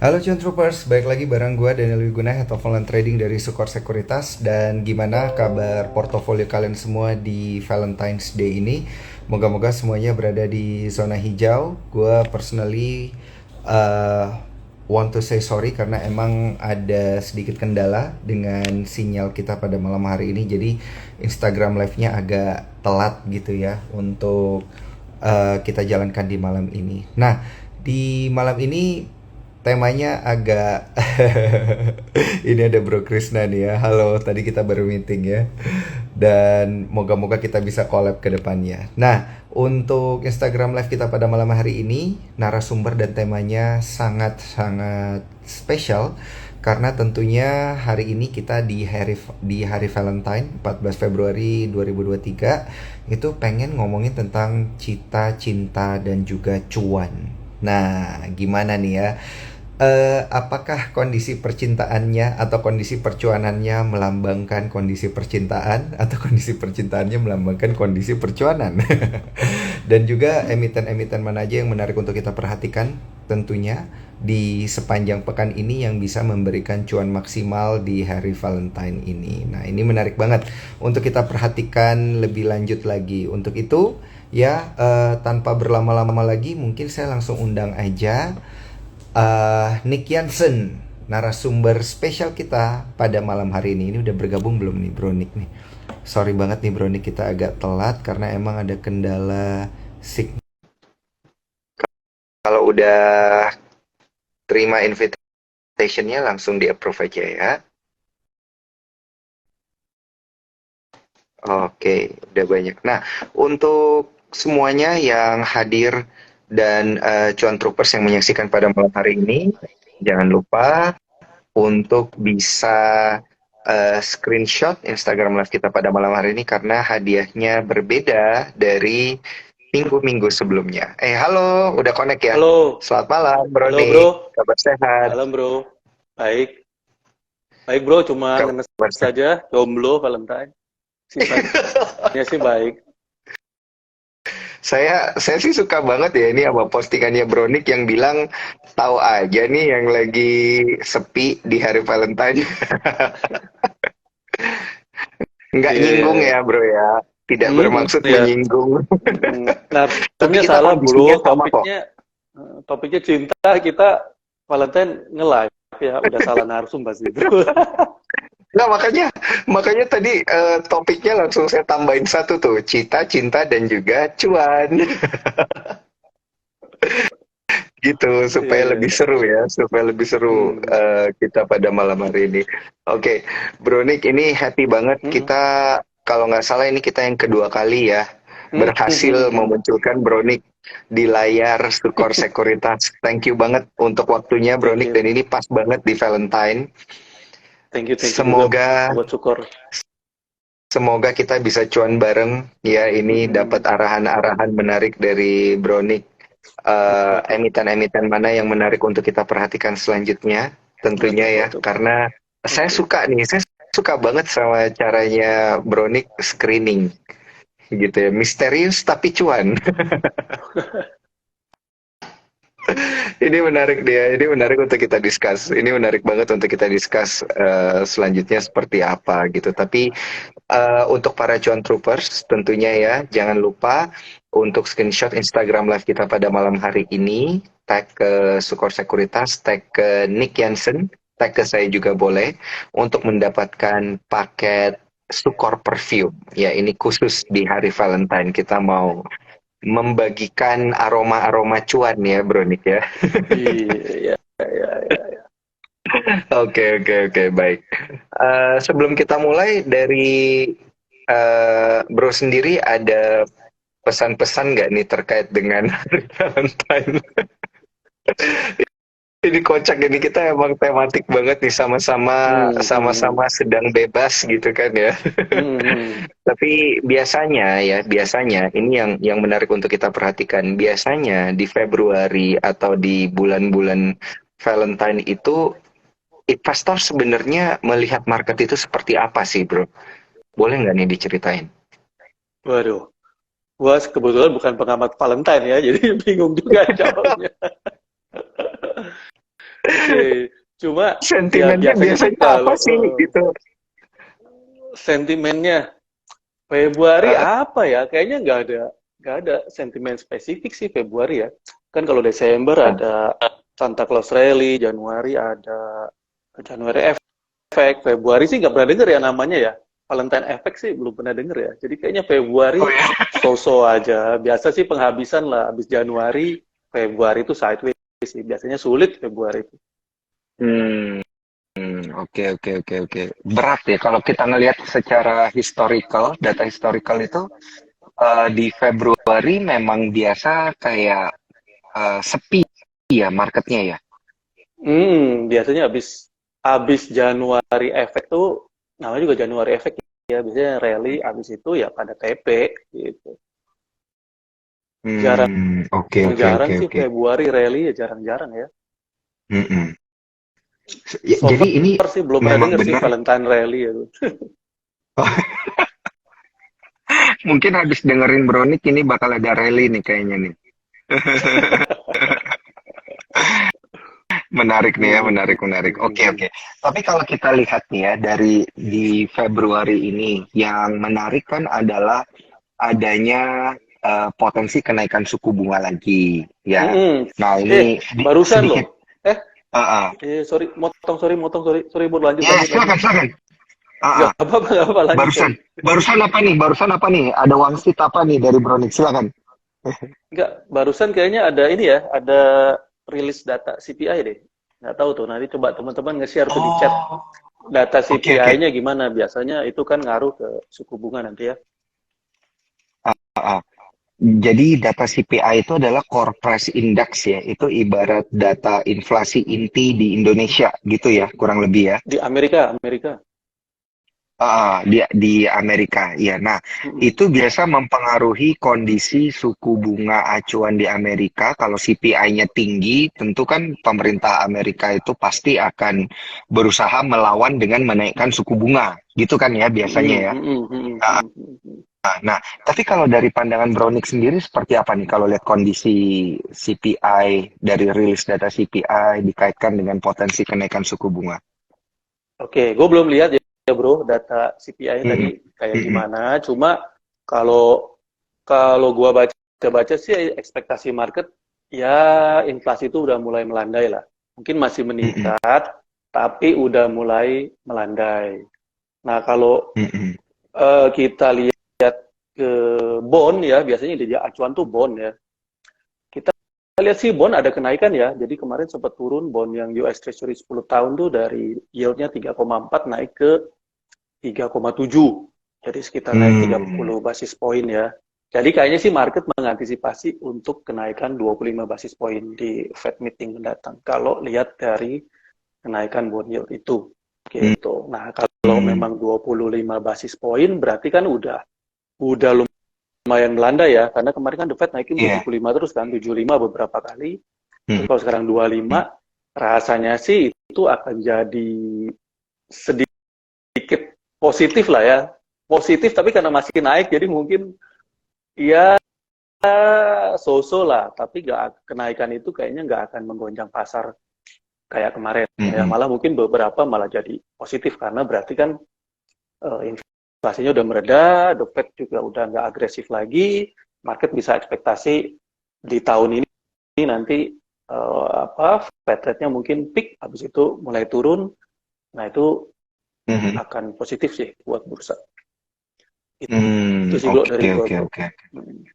Halo John Troopers, balik lagi bareng gue Daniel Wiguna, Head of Online Trading dari Sukor Sekuritas. Dan gimana kabar portofolio kalian semua di Valentine's Day ini? Moga-moga semuanya berada di zona hijau. Gue personally want to say sorry karena emang ada sedikit kendala dengan sinyal kita pada malam hari ini. Jadi Instagram live-nya agak telat gitu ya untuk kita jalankan di malam ini. Nah, di malam ini temanya agak ini ada Bro Krisna nih ya. Halo, tadi kita baru meeting ya. Dan moga-moga kita bisa collab ke depannya. Nah, untuk Instagram live kita pada malam hari ini, narasumber dan temanya sangat-sangat spesial karena tentunya hari ini kita di hari Valentine 14 Februari 2023 itu pengen ngomongin tentang cita, cinta dan juga cuan. Nah, gimana nih ya? Apakah kondisi percintaannya atau kondisi percuanannya melambangkan kondisi percintaan atau kondisi percintaannya melambangkan kondisi percuanan? Dan juga emiten-emiten mana aja yang menarik untuk kita perhatikan tentunya di sepanjang pekan ini yang bisa memberikan cuan maksimal di hari Valentine ini. Nah, ini menarik banget untuk kita perhatikan lebih lanjut lagi. Untuk itu, ya tanpa berlama-lama lagi, mungkin saya langsung undang aja Nick Jansen, narasumber spesial kita pada malam hari ini. Ini udah bergabung belum nih Bro Nick nih? Sorry banget nih Bro Nick, kita agak telat karena emang ada kendala signal. Kalau udah terima invitationnya langsung di approve aja ya. Oke, udah banyak. Nah, untuk semuanya yang hadir dan cuan troopers yang menyaksikan pada malam hari ini, jangan lupa untuk bisa screenshot Instagram Live kita pada malam hari ini karena hadiahnya berbeda dari minggu-minggu sebelumnya. Halo, udah connect ya? Halo, Selamat malam, Bro halo bro, Nick. Kabar sehat? malam bro. Baik, baik bro, cuma ngenes Kabar sehat. saja, jomblo Valentine. Sisanya sih baik. Saya sih suka banget ya ini sama postingannya Bro Nick yang bilang tahu aja nih yang lagi sepi di hari Valentine. Nggak Iya, iya, nyinggung iya. ya, Bro ya. Tidak bermaksud Iya. menyinggung. Tapi Narasumbernya kita salah kondisinya bro, sama kok. topiknya cinta, kita Valentine nge-live ya, udah salah narasumber sih bro. Nggak, makanya tadi topiknya langsung saya tambahin satu tuh, cita, cinta, dan juga cuan. Gitu, Iya, supaya iya, lebih iya. seru ya, supaya lebih seru Hmm, kita pada malam hari ini. Oke, Bro Nick, ini happy banget hmm, kita, kalau nggak salah ini kita yang kedua kali ya, hmm, berhasil hmm. memunculkan Bro Nick di layar Sukor Sekuritas. Thank you banget untuk waktunya Bro Thank Nick, you, dan ini pas banget di Valentine. thank you juga Semoga buat syukur. Semoga kita bisa cuan bareng ya. Ini dapat Hmm, arahan-arahan menarik dari Bronik. Emiten-emiten mana yang menarik untuk kita perhatikan selanjutnya tentunya apa ya. tuh? Karena Oke. saya suka banget sama caranya Bronik screening gitu ya. Misterius tapi cuan. Ini menarik dia, ini menarik untuk kita discuss. Ini menarik banget untuk kita discuss selanjutnya seperti apa gitu. Tapi untuk para cuan troopers tentunya ya, jangan lupa untuk screenshot Instagram live kita pada malam hari ini, tag ke Sukor Sekuritas, tag ke Nick Jansen, tag ke saya juga boleh untuk mendapatkan paket Sukor Perfume. Ya, ini khusus di hari Valentine kita mau membagikan aroma-aroma cuan ya, Bro Nick ya. Iya, iya, iya. Oke, baik. Sebelum kita mulai dari Bro sendiri ada pesan-pesan nggak nih terkait dengan hari Valentine? Ini kocak ini, kita emang tematik banget nih, sama-sama Hmm, hmm, sama-sama sedang bebas gitu kan ya. hmm, hmm. Tapi biasanya ini yang menarik untuk kita perhatikan. Biasanya di Februari atau di bulan-bulan Valentine itu investor sebenarnya melihat market itu seperti apa sih, Bro? Boleh nggak nih diceritain? Waduh, gua kebetulan bukan pengamat Valentine ya, jadi bingung juga jawabnya. Cuma ya Sentimennya biasanya sih biasanya apa kalau sih gitu? sentimennya Februari Eh, apa ya? Kayaknya nggak ada sentimen spesifik sih Februari ya. Kan kalau Desember ada Santa Claus Rally, Januari ada Januari Effect, Februari sih nggak pernah denger ya namanya ya. Valentine Effect sih belum pernah denger ya. Jadi kayaknya oh Februari ya. so-so aja. Biasa sih penghabisan lah. Habis Januari, Februari itu sideways sih. Biasanya sulit Februari itu. Hmm, oke oke oke oke. Berat ya kalau kita ngelihat secara historical, data historical itu di Februari memang biasa kayak sepi ya marketnya ya. Biasanya habis Januari Effect tuh namanya juga Januari Effect ya. Biasanya rally habis itu ya pada TP gitu. Oke oke Jarang-jarang oke sih oke. Februari rally ya jarang-jarang ya. Mm-mm. So Jadi ini far sih belum pernah memang denger sih benar. Valentine Rally itu. Mungkin habis dengerin Bronik ini bakal ada rally nih kayaknya nih. Menarik nih ya, menarik, menarik. Oke, oke. Tapi kalau kita lihat nih ya, dari di Februari ini, yang menarik kan adalah adanya potensi kenaikan suku bunga lagi, ya. Mm-mm. Nah, ini Barusan sedikit, loh. Eh, uh, uh. sorry, mau lanjut, Ya, lanjut. silakan, silakan. Gak Uh, uh. apa-apa, gak apa, lanjut, sorry. Barusan, barusan apa nih? Barusan apa nih? Ada wangsit apa nih dari Bronik? Silakan. Enggak, barusan kayaknya ada ini ya, ada rilis data CPI deh. Nggak tahu tuh, nanti coba teman-teman nge-share tuh di chat. Oh, Data oke, oke. CPI-nya gimana? Biasanya itu kan ngaruh ke suku bunga nanti ya. Uh, uh. Jadi data CPI itu adalah Core Price Index ya. Itu ibarat data inflasi inti di Indonesia gitu ya, kurang lebih ya. Di Amerika. Di Amerika, ya. Nah, Mm-mm. itu biasa mempengaruhi kondisi suku bunga acuan di Amerika. Kalau CPI-nya tinggi, tentu kan pemerintah Amerika itu pasti akan berusaha melawan dengan menaikkan suku bunga, gitu kan ya biasanya Mm-mm, ya. mm-mm, mm-mm, Ah, mm-mm. Nah, tapi kalau dari pandangan Brownick sendiri seperti apa nih kalau lihat kondisi CPI dari rilis data CPI dikaitkan dengan potensi kenaikan suku bunga? Oke, gue belum lihat ya bro data CPI tadi Mm-mm. kayak Mm-mm. gimana. Cuma kalau kalau gue baca sih ekspektasi market ya inflasi itu udah mulai melandai lah. Mungkin masih Mm-mm. meningkat, tapi udah mulai melandai. Nah kalau Mm-mm. kita lihat ke bond ya, biasanya di acuan tuh bond ya. Kita lihat sih bond ada kenaikan ya. Jadi kemarin sempat turun bond yang US Treasury 10 tahun tuh dari yieldnya 3,4 naik ke 3,7. Jadi sekitar naik Hmm. 30 basis poin ya. Jadi kayaknya sih market mengantisipasi untuk kenaikan 25 basis poin di Fed meeting mendatang. Kalau lihat dari kenaikan bond yield itu. Gitu. Nah, kalau Hmm. memang 25 basis poin berarti kan udah lumayan melandai ya. Karena kemarin kan The Fed naikin Iya. 75 terus kan, 75 beberapa kali. Terus Hmm. kalau sekarang 25, rasanya sih itu akan jadi sedikit positif lah ya. Positif tapi karena masih naik jadi mungkin ya so-so lah. Tapi kenaikan itu kayaknya nggak akan menggoncang pasar kayak kemarin. Ya, Mm-mm. malah mungkin beberapa malah jadi positif karena berarti kan inflasinya udah mereda, The Fed juga udah nggak agresif lagi, market bisa ekspektasi di tahun ini nanti Fed rate-nya mungkin peak, habis itu mulai turun, nah itu Mhm. akan positif sih buat bursa. Itu Hmm, sih bro oke dari gua oke bro. oke.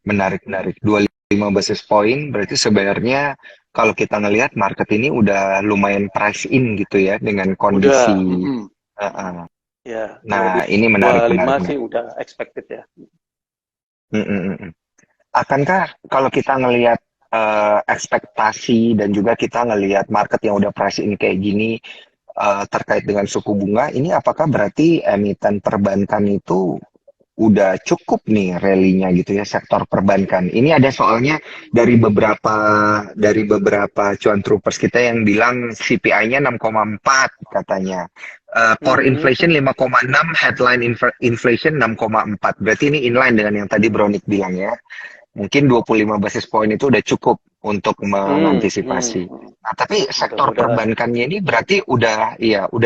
Menarik menarik. 25 basis point berarti sebenarnya kalau kita ngelihat market ini udah lumayan price in gitu ya dengan Udah, kondisi. Uh-uh. ya Nah, ini menarik 25 menarik sih menarik. udah expected ya. Mm-mm-mm. Akankah kalau kita ngelihat ekspektasi dan juga kita ngelihat market yang udah price in kayak gini terkait dengan suku bunga, ini apakah berarti emiten perbankan itu udah cukup nih rally-nya gitu ya sektor perbankan. Ini ada soalnya dari beberapa cuan troopers kita yang bilang CPI-nya 6,4 katanya. Core Hmm, inflation 5,6, headline inflation 6,4. Berarti ini inline dengan yang tadi Bronik bilang ya. Mungkin 25 basis point itu udah cukup untuk mengantisipasi. Nah, tapi sektor Mudah-mudahan. perbankannya ini berarti udah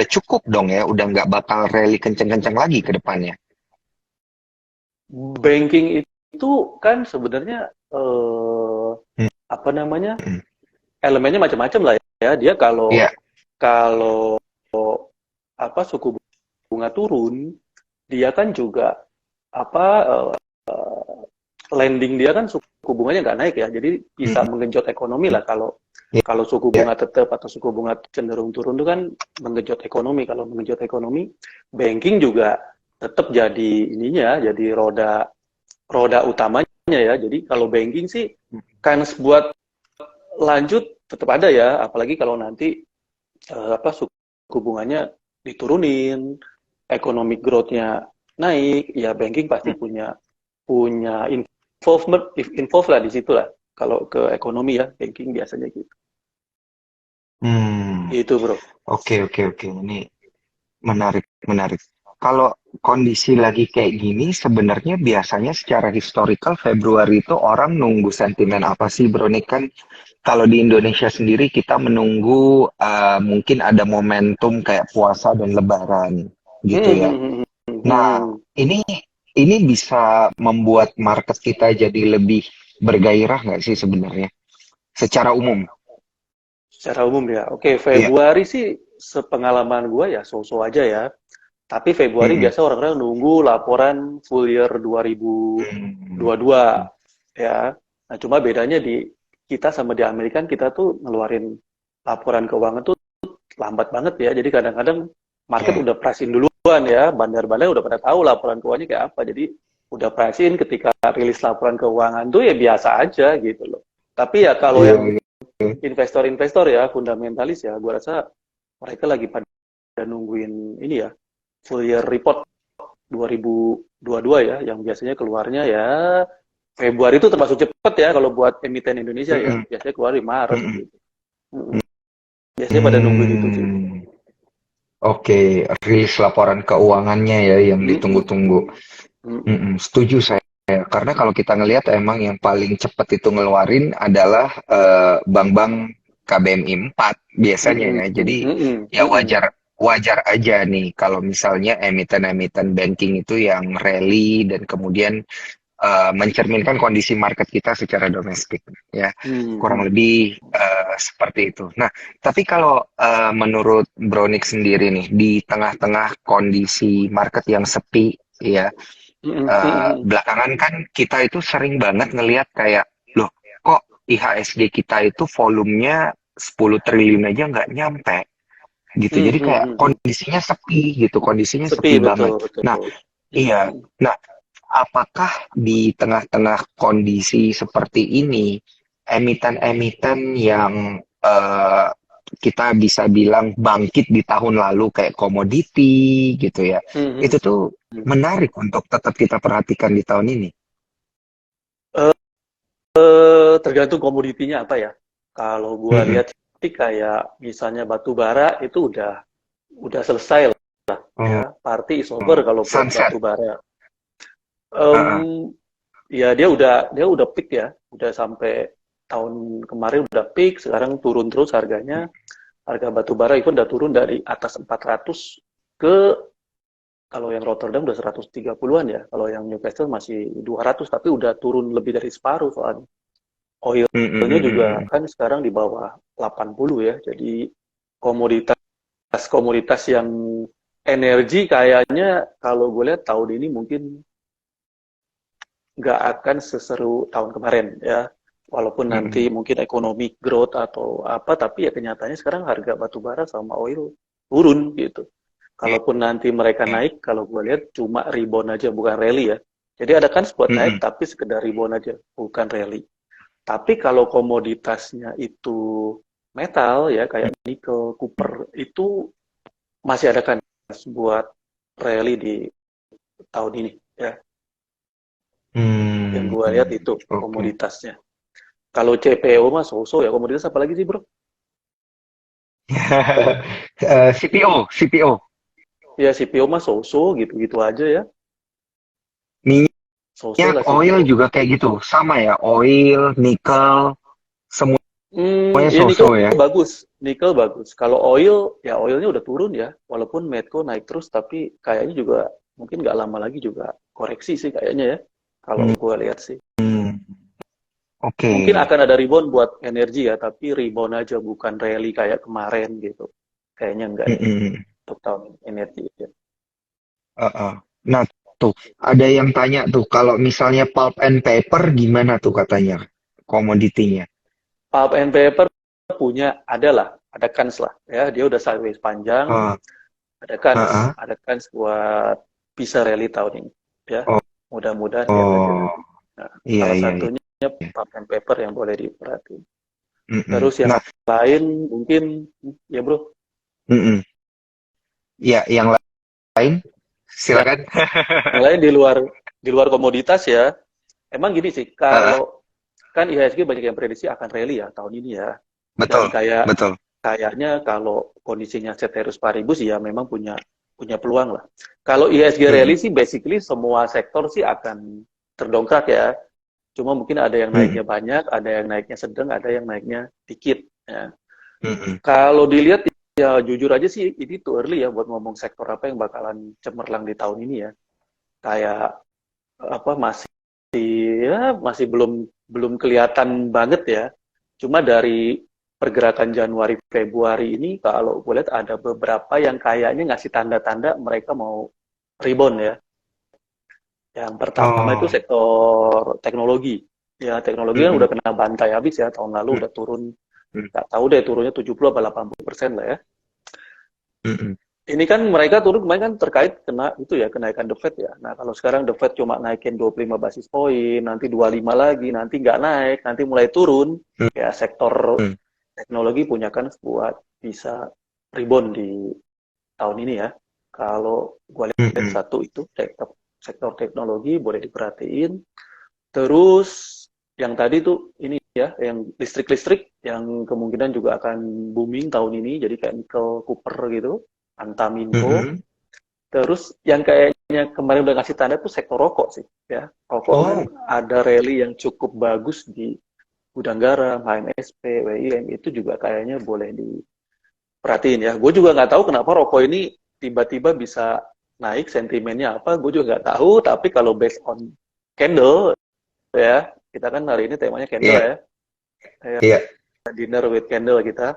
cukup dong ya, udah nggak bakal rally kenceng-kenceng lagi ke depannya. Banking itu kan sebenarnya Hmm, apa namanya, hmm. elemennya macam-macam lah ya. Dia kalau Iya, kalau apa suku bunga turun, dia kan juga apa lending dia kan suku bunganya nggak naik ya, jadi bisa hmm, menggenjot ekonomi lah. Kalau iya, kalau suku iya. bunga tetap atau suku bunga cenderung turun itu kan menggenjot ekonomi. Kalau menggenjot ekonomi, banking juga tetap jadi ininya, jadi roda roda utamanya ya. Jadi kalau banking sih kans buat lanjut tetap ada ya, apalagi kalau nanti apa suku bunganya diturunin, economic growth-nya naik, ya banking pasti punya punya involve lah di situ lah. Kalau ke ekonomi ya, banking biasanya gitu. Hmm, Gitu, bro. oke. Ini menarik, menarik. Kalau kondisi lagi kayak gini, sebenarnya biasanya secara historical Februari itu orang nunggu sentimen apa sih, Bro? Ini kan kalau di Indonesia sendiri kita menunggu mungkin ada momentum kayak puasa dan Lebaran gitu ya. Nah, ini ini bisa membuat market kita jadi lebih bergairah nggak sih sebenarnya? Secara umum. Secara umum ya. Oke, Iya. Februari sih sepengalaman gue ya so-so aja ya. Tapi Februari Mm-mm. biasa orang-orang nunggu laporan full year 2022 Hmm. ya. Nah, cuma bedanya di kita sama di Amerika kan kita tuh ngeluarin laporan keuangan tuh lambat banget ya. Jadi kadang-kadang market Iya. udah price in duluan ya. Bandar-bandar udah pada tahu laporan keuangannya kayak apa. Jadi udah price in ketika rilis laporan keuangan tuh ya biasa aja gitu loh. Tapi ya kalau Iya, yang iya. investor-investor ya, fundamentalis ya, gue rasa mereka lagi pada nungguin ini ya, full year report 2022 ya, yang biasanya keluarnya ya Februari itu termasuk cepet ya kalau buat emiten Indonesia ya, Mm-mm. biasanya keluar di Maret Mm-mm. gitu. Biasanya pada nungguin itu sih. Hmm. Oke, rilis laporan keuangannya ya yang Mm-mm. ditunggu-tunggu. Mm-mm. Setuju saya. Karena kalau kita ngelihat emang yang paling cepat itu ngeluarin adalah bank-bank KBMI 4 biasanya Mm-mm. ya. Jadi Mm-mm. ya Mm-mm. wajar wajar aja nih kalau misalnya emiten-emiten banking itu yang rally dan kemudian mencerminkan kondisi market kita secara domestik ya. Kurang Mm-mm. lebih seperti itu. Nah, tapi kalau menurut Bronik sendiri nih di tengah-tengah kondisi market yang sepi ya, Mm-mm. Mm-mm. belakangan kan kita itu sering banget ngelihat kayak, loh, kok IHSG kita itu volumenya 10 triliun aja nggak nyampe gitu. Jadi kayak Mm-mm. kondisinya sepi gitu, kondisinya Sepi, sepi betul, banget. betul. Nah, iya. Mm-mm. Nah, apakah di tengah-tengah kondisi seperti ini, emiten-emiten yang kita bisa bilang bangkit di tahun lalu kayak komoditi gitu ya, itu Mm-mm. tuh menarik untuk tetap kita perhatikan di tahun ini. Tergantung komoditinya apa ya. Kalau gua Mm-mm. lihat sih kayak misalnya batu bara itu udah selesai lah Oh, ya. Party is over kalau buat sunset. batu bara. Uh-uh. Ya dia udah peak ya. Udah sampai tahun kemarin udah peak, sekarang turun terus harganya. Harga batu bara itu udah turun dari atas 400 ke kalau yang Rotterdam udah 130-an ya. Kalau yang Newcastle masih 200 tapi udah turun lebih dari separuh soalnya. Oilnya juga Mm-mm. kan sekarang di bawah 80 ya. Jadi komoditas yang energi kayaknya kalau gue lihat tahun ini mungkin nggak akan seseru tahun kemarin ya. Walaupun nanti Mm-mm. mungkin ekonomi growth atau apa, tapi ya kenyataannya sekarang harga batu bara sama oil turun gitu. Kalaupun nanti mereka Iya. naik, kalau gue lihat cuma rebound aja, bukan rally ya. Jadi ada kan buat naik, Mm-mm. tapi sekedar rebound aja, bukan rally. Tapi kalau komoditasnya itu metal ya kayak nikel, copper itu masih ada kan buat rally di tahun ini ya. Yang gue lihat itu Oke. komoditasnya. Kalau CPO mah so-so ya, komoditas apa lagi sih bro? CPO, CPO. Ya CPO mah so-so gitu-gitu aja ya. So-so Minyak, lah oil CPO. juga kayak gitu. Sama ya, oil, nikel. Semuanya Ya nikel so-so ya. bagus, nikel bagus. Kalau oil, ya oilnya udah turun ya. Walaupun Medco naik terus, tapi kayaknya juga mungkin nggak lama lagi juga koreksi sih kayaknya ya. Kalau Hmm, gue lihat sih. oke. Mungkin akan ada rebound buat energi ya, tapi rebound aja bukan rally kayak kemarin gitu. Kayaknya enggak deh Mm-mm. untuk tahun energi ya. Uh-uh. Nah, tuh ada yang tanya tuh kalau misalnya pulp and paper gimana tuh katanya komoditinya. Pulp and paper punya ada kans lah ya. Dia udah sideways panjang, Uh, uh-uh. ada kans buat bisa rally tahun ini ya. Oh, Mudah-mudahan lihat aja oh, nanti. Nah, iya salah iya iya. satunya pulp and paper yang boleh diperhatiin. Mm-mm. Terus yang Nah, lain mungkin ya bro, mm-mm. Ya, yang lain yang silakan. lain di luar komoditas ya. Emang gini sih, Uh-uh. kalau kan IHSG banyak yang prediksi akan rally ya tahun ini ya. Dan Betul, betul. kayaknya kalau kondisinya ceteris paribus ya memang punya peluang lah. Kalau IHSG rally Mm-mm. sih basically semua sektor sih akan terdongkrak ya. Cuma mungkin ada yang Mm-mm. naiknya banyak, ada yang naiknya sedang, ada yang naiknya dikit ya. Mm-mm. Kalau dilihat ya jujur aja sih ini too early ya buat ngomong sektor apa yang bakalan cemerlang di tahun ini ya. Kayak apa masih belum belum kelihatan banget ya. Cuma dari pergerakan Januari Februari ini kalau gue lihat ada beberapa yang kayaknya ngasih tanda-tanda mereka mau rebound ya. Yang pertama itu Oh. sektor teknologi. Ya teknologi kan Mm-mm. udah kena bantai habis ya tahun lalu udah turun, Mm-mm. nggak tahu deh turunnya 70 atau 80% lah ya. Mm-mm. Ini kan mereka turun kemarin kan terkait kena itu ya kenaikan The Fed ya. Nah kalau sekarang The Fed cuma naikin 25 basis poin, nanti 25 lagi, nanti nggak naik, nanti mulai turun, ya sektor Mm-mm. teknologi punya kan buat bisa rebound di tahun ini ya. Kalau gue lihat Mm-mm. satu itu sektor teknologi boleh diperhatiin. Terus yang tadi tuh ini ya, yang listrik-listrik yang kemungkinan juga akan booming tahun ini, jadi kayak nikel, copper gitu, Antaminco. Mm-mm. Terus yang kayaknya kemarin udah ngasih tanda tuh sektor rokok sih, ya. Rokok kan Oh. ada rally yang cukup bagus di Gudang Garam, HMSP, WIM itu juga kayaknya boleh diperhatiin ya. Gue juga nggak tahu kenapa rokok ini tiba-tiba bisa naik, sentimennya apa, gue juga nggak tahu. Tapi kalau based on candle ya, kita kan hari ini temanya candle Iya, ya, kayak iya. dinner with candle kita,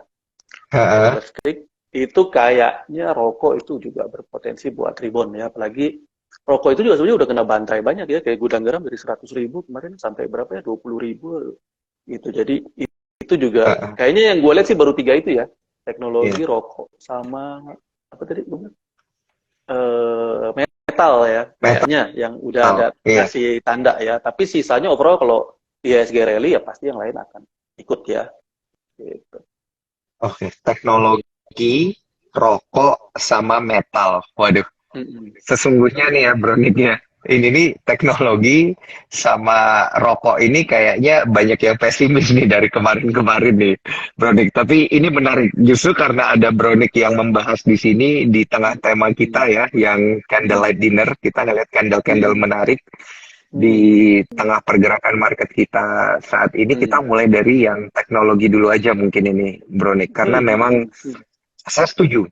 candle Ha-ha. stick, itu kayaknya rokok itu juga berpotensi buat rebound ya, apalagi rokok itu juga sebenarnya udah kena bantai banyak ya, kayak Gudang Garam dari 100.000 kemarin sampai berapa ya, 20.000 gitu. Jadi itu juga Ha-ha. kayaknya yang gue lihat sih baru tiga itu ya, Iya. teknologi, rokok, sama apa tadi metal ya, Metal. kayaknya yang udah ada Iya. ngasih tanda ya. Tapi sisanya overall kalau IHSG rally ya pasti yang lain akan ikut ya. Gitu. Oke. Teknologi, rokok, sama metal. Waduh. Mm-mm. Sesungguhnya nih ya, Broniknya. Ini nih teknologi sama rokok ini kayaknya banyak yang pesimis nih dari kemarin-kemarin nih, Bronik. Tapi ini menarik justru karena ada Bronik yang membahas di sini di tengah tema kita ya, yang candlelight dinner. Kita ngeliat candle-candle Mm-mm. menarik di Mm-mm. tengah pergerakan market kita saat ini. Kita Mm-mm. mulai dari yang teknologi dulu aja mungkin ini, Bronik. Karena memang Mm-mm. saya setuju.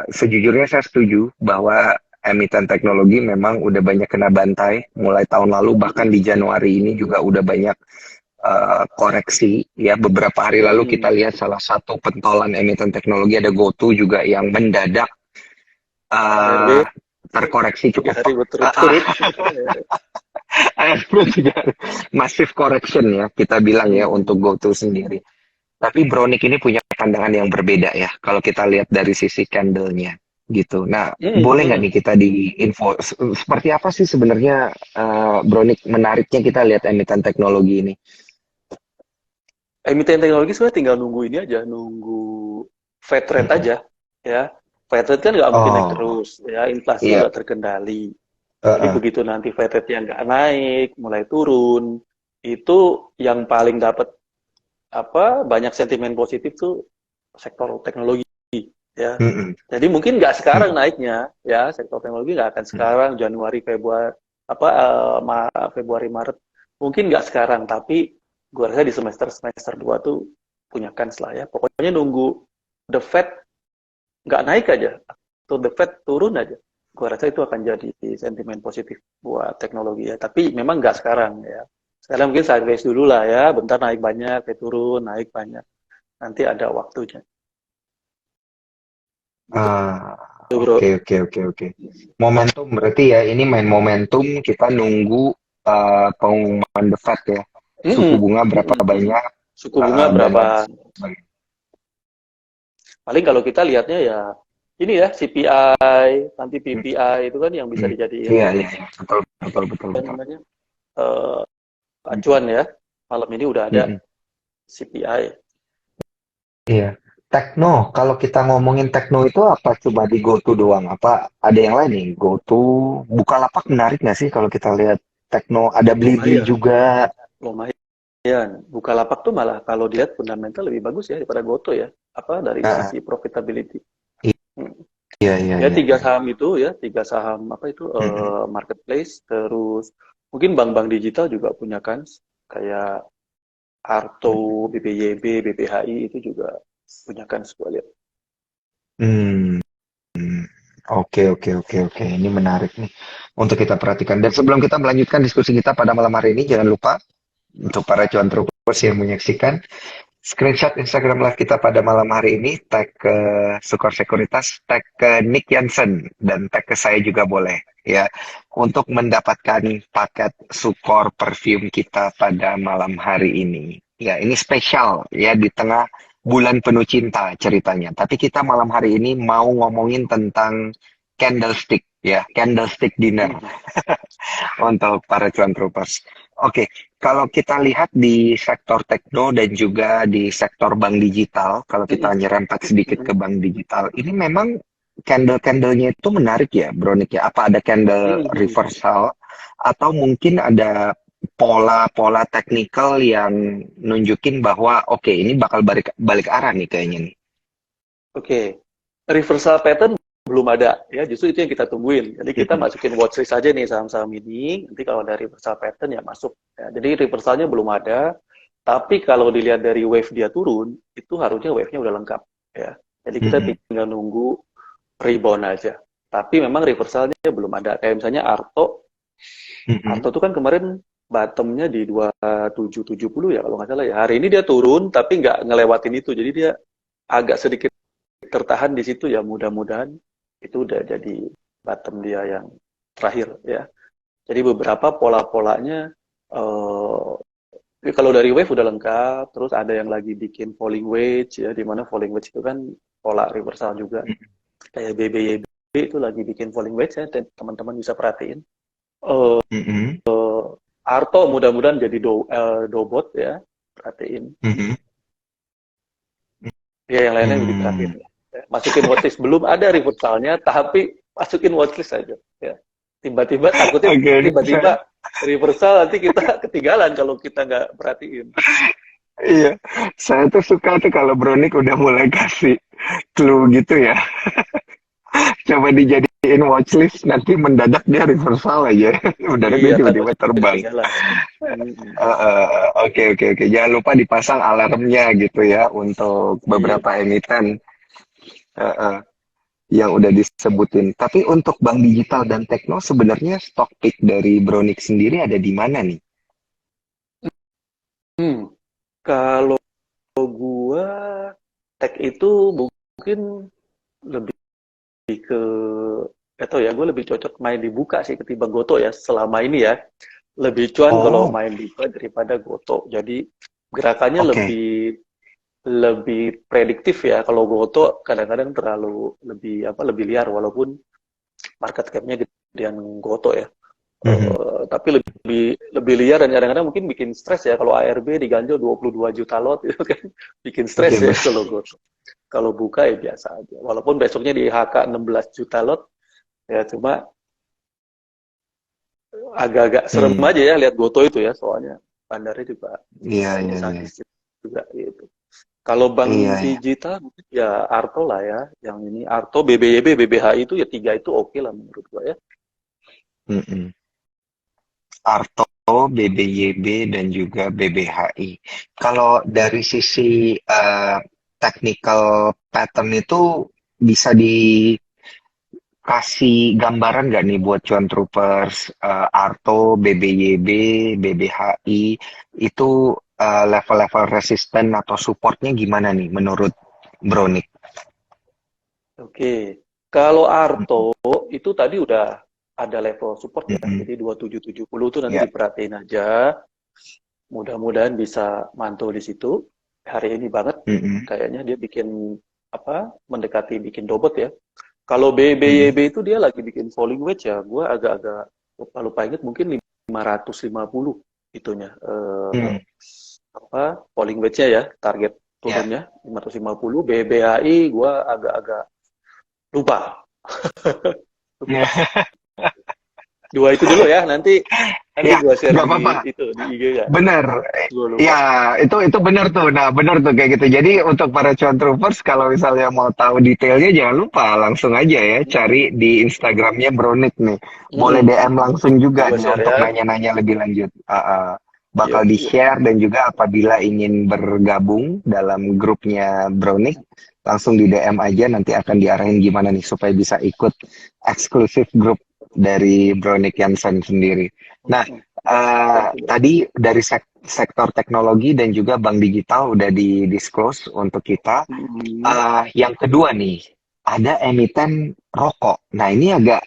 Sejujurnya saya setuju bahwa emiten teknologi memang udah banyak kena bantai mulai tahun lalu, bahkan di Januari ini juga udah banyak koreksi ya. Beberapa hari lalu kita Mm-mm. lihat salah satu pentolan emiten teknologi ada GoTo juga yang mendadak ARB uh, terkoreksi 3 cukup hari uh, uh, berturut-turut. ARB juga massive correction ya kita bilang ya untuk Mm-mm. GoTo sendiri. Tapi Brownick ini punya pandangan yang berbeda ya, kalau kita lihat dari sisi candle-nya gitu. Nah, boleh nggak Mm-mm. nih kita di info seperti apa sih sebenarnya Brownick menariknya kita lihat emiten teknologi ini? Emiten teknologi sebenarnya tinggal nunggu ini aja, nunggu Fed rate Mm-mm. aja ya. Fed rate kan nggak mungkin naik Oh, terus ya, inflasi iya. nggak terkendali. Jadi Heeh. begitu nanti Fed rate yang nggak naik, mulai turun, itu yang paling dapat apa banyak sentimen positif tuh sektor teknologi ya. Mm-mm. Jadi mungkin nggak sekarang Mm-mm. naiknya ya, sektor teknologi nggak akan sekarang Januari Februari Februari Maret, mungkin nggak sekarang, tapi Gua rasa di semester 2 tuh punya kans lah ya. Pokoknya nunggu the Fed nggak naik aja atau the Fed turun aja. Gua rasa itu akan jadi sentimen positif buat teknologi ya. Tapi memang nggak sekarang ya. Sekarang mungkin sideways dulu lah ya. Bentar naik banyak, turun, naik banyak. Nanti ada waktunya. Gitu, Ah, bro. oke. Momentum berarti ya ini main momentum kita nunggu pengumuman The Fed ya. Suku Mm-mm. bunga berapa Mm-mm. banyak Suku bunga dan lain berapa? sebagainya. Paling kalau kita lihatnya ya ini ya CPI, nanti PPI itu kan yang bisa Hmm. dijadiin Iya, betul. apa namanya eh, acuan ya. Malam ini udah ada Mm-mm. CPI. Iya. Tekno, kalau kita ngomongin Tekno itu apa cuma di GoTo doang? Apa ada yang lain nih? GoTo, Bukalapak menarik nggak sih kalau kita lihat Tekno? Ada Blibli Lumayan, juga. lumayan. Bukalapak tuh malah kalau dilihat fundamental lebih bagus ya daripada Goto ya. Apa dari Ah, sisi profitability. Hmm. Ya tiga iya. saham itu ya, tiga saham apa itu Mm-mm. marketplace, terus mungkin bank-bank digital juga punya kans kayak Arto, BBYB, BBHI itu juga punya kans gue lihat. Hmm. Oke. Ini menarik nih untuk kita perhatikan. Dan sebelum kita melanjutkan diskusi kita pada malam hari ini, jangan lupa untuk para cuan troopers yang menyaksikan, screenshot Instagram live kita pada malam hari ini, tag ke Sukor Sekuritas, tag ke Nick Jansen, dan tag ke saya juga boleh ya untuk mendapatkan paket Sukor perfume kita pada malam hari ini. Ya, ini spesial ya di tengah bulan penuh cinta ceritanya. Tapi kita malam hari ini mau ngomongin tentang candlestick ya, candlestick dinner Hmm. untuk para cuan troopers. Oke, kalau kita lihat di sektor tekno dan juga di sektor bank digital, kalau kita Hmm. nyerempet sedikit ke bank digital, ini memang candle-candlenya itu menarik ya, Bronik ya. Apa ada candle Hmm. reversal atau mungkin ada pola-pola teknikal yang nunjukin bahwa oke, ini bakal balik balik arah nih kayaknya nih. Oke, reversal pattern belum ada ya, justru itu yang kita tungguin. Jadi kita Mm-mm. masukin watchlist aja nih saham-saham ini. Nanti kalau ada reversal pattern ya masuk. Ya, jadi reversalnya belum ada. Tapi kalau dilihat dari wave dia turun, itu harusnya wave-nya udah lengkap ya. Jadi kita Mm-mm. tinggal nunggu rebound aja. Tapi memang reversalnya belum ada. Kayak misalnya Arto, Mm-mm. Arto itu kan kemarin bottomnya di 2770 ya kalau nggak salah ya. Hari ini dia turun tapi nggak ngelewatin itu. Jadi dia agak sedikit tertahan di situ ya, mudah-mudahan itu udah jadi bottom dia yang terakhir ya. Jadi beberapa pola-polanya kalau dari wave udah lengkap, terus ada yang lagi bikin falling wedge ya, di mana falling wedge itu kan pola reversal juga. Kayak BBYB itu lagi bikin falling wedge ya, teman-teman bisa perhatiin. Eh, Mm-mm. Arto mudah-mudahan jadi dobot ya, perhatiin. Mm-mm. Ya yang lainnya Mm. diperhatiin. Ya. Masukin watchlist belum ada reversalnya, tapi masukin watchlist aja. Ya. Tiba-tiba takutnya Oke, tiba-tiba reversal nanti kita ketinggalan kalau kita nggak perhatiin. iya, saya tuh suka tuh kalau Bronik udah mulai kasih clue gitu ya. Coba dijadiin watchlist, nanti mendadak dia reversal aja. Mendadak dia Iya, tiba-tiba takutnya terbang. ketinggalan. Hmm. Oke. Jangan lupa dipasang alarmnya gitu ya untuk Iya. beberapa emiten eh, eh, yang udah disebutin. Tapi untuk bank digital dan tekno sebenarnya stock pick dari Bronik sendiri ada di mana nih? Hmm. Kalau gua tech itu mungkin lebih ke atau ya gue lebih cocok main di buka sih ketimbang Goto ya selama ini ya. Lebih cuan kalau Oh, main di buka daripada Goto. Jadi gerakannya oke. lebih lebih prediktif ya. Kalau Goto kadang-kadang terlalu lebih apa lebih liar walaupun market cap-nya gedean Goto ya. Mhm. Tapi lebih lebih liar dan kadang-kadang mungkin bikin stres ya kalau ARB diganjel 22 juta lot itu kan bikin stres Oke, ya kalau Goto. Kalau buka ya biasa aja. Walaupun besoknya di HK 16 juta lot ya cuma agak-agak serem Hmm, aja ya lihat Goto itu ya soalnya bandarnya juga kayaknya iya. sadis juga gitu. Kalau bank Iya. digital mungkin ya Arto lah ya, yang ini Arto, BBYB, BBHI itu ya tiga itu oke lah menurut gua ya. Mm-mm. Arto BBYB, dan juga BBHI. Kalau dari sisi technical pattern itu bisa dikasih gambaran nggak nih buat Cuan Troopers, Arto, BBYB, BBHI, itu level-level resisten atau supportnya gimana nih menurut Bronik? Oke, kalau Arto itu tadi udah ada level support ya, Mm-mm. jadi 2770 tuh nanti Ya. diperhatiin aja. Mudah-mudahan bisa mantul di situ. Hari ini banget Mm-mm. kayaknya dia bikin apa mendekati bikin dobot ya. Kalau Mm-mm. BBYB itu dia lagi bikin falling wedge ya. Gue agak-agak lupa inget mungkin 550 itunya. Mm. Apa falling wedge-nya ya, target Ya. turunnya 550. BBHI gue agak-agak lupa. Lupa. Dua itu dulu ya. Nanti Ya, gue share nggak di apa-apa. itu di IG ya. Bener. Gue lupa. Ya, itu bener tuh. Nah, bener tuh kayak gitu. Jadi untuk para cuan troopers, kalau misalnya mau tahu detailnya, jangan lupa langsung aja ya cari Mm-mm. di Instagramnya Bronik nih. Boleh Mm-mm. DM langsung juga Gue nih share untuk ya. nanya-nanya lebih lanjut. Bakal Yuk, yuk. di-share, dan juga apabila ingin bergabung dalam grupnya Bronik, langsung di DM aja, nanti akan diarahin gimana nih supaya bisa ikut eksklusif grup dari Bronik Yansen sendiri. Nah, Mm-mm. Thank you, bro. tadi dari sektor teknologi dan juga bank digital udah di-disclose untuk kita. Mm-mm. Yang kedua nih, ada emiten rokok. Nah, ini agak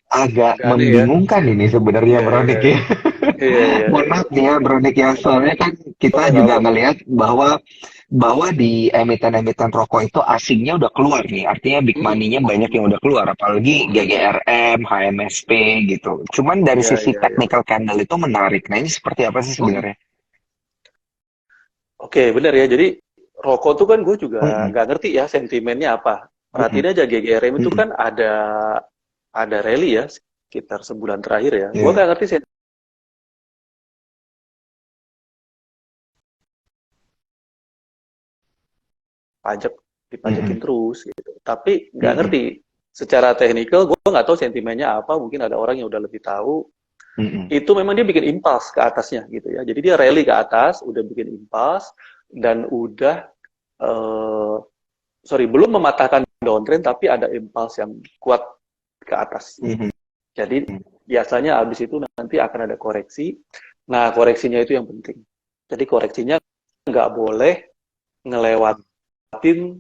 agak Agak aneh ya. membingungkan ini sebenarnya, Iya, iya, Bronik iya. ya. Iya, iya, Mohon iya. maaf nih ya, Bronik ya. Soalnya kan Oh, kita nggak juga apa-apa. ngelihat bahwa bahwa di emiten-emiten rokok itu asingnya udah keluar nih. Artinya big Mm-mm. money-nya banyak yang udah keluar. Apalagi GGRM, HMSP gitu. Cuman dari Iya, sisi iya, iya. technical candle itu menarik. Nah, ini seperti apa sih Mm-mm. sebenarnya? Oke, benar ya. Jadi rokok tuh kan gue juga Mm-mm. nggak ngerti ya sentimennya apa. Mm-mm. Perhatiin aja GGRM itu Mm-mm. kan ada rally ya sekitar sebulan terakhir ya. Gue Iya. nggak ngerti pajak dipajakin Mm-mm. terus gitu. Tapi nggak Mm-mm. ngerti secara teknikal gue nggak tahu sentimennya apa. Mungkin ada orang yang udah lebih tahu. Mm-mm. Itu memang dia bikin impuls ke atasnya gitu ya. Jadi dia rally ke atas, udah bikin impuls dan udah eh, belum mematahkan downtrend tapi ada impuls yang kuat ke atas. Mm-mm. Jadi biasanya habis itu nanti akan ada koreksi. Nah, koreksinya itu yang penting. Jadi koreksinya nggak boleh ngelewatin,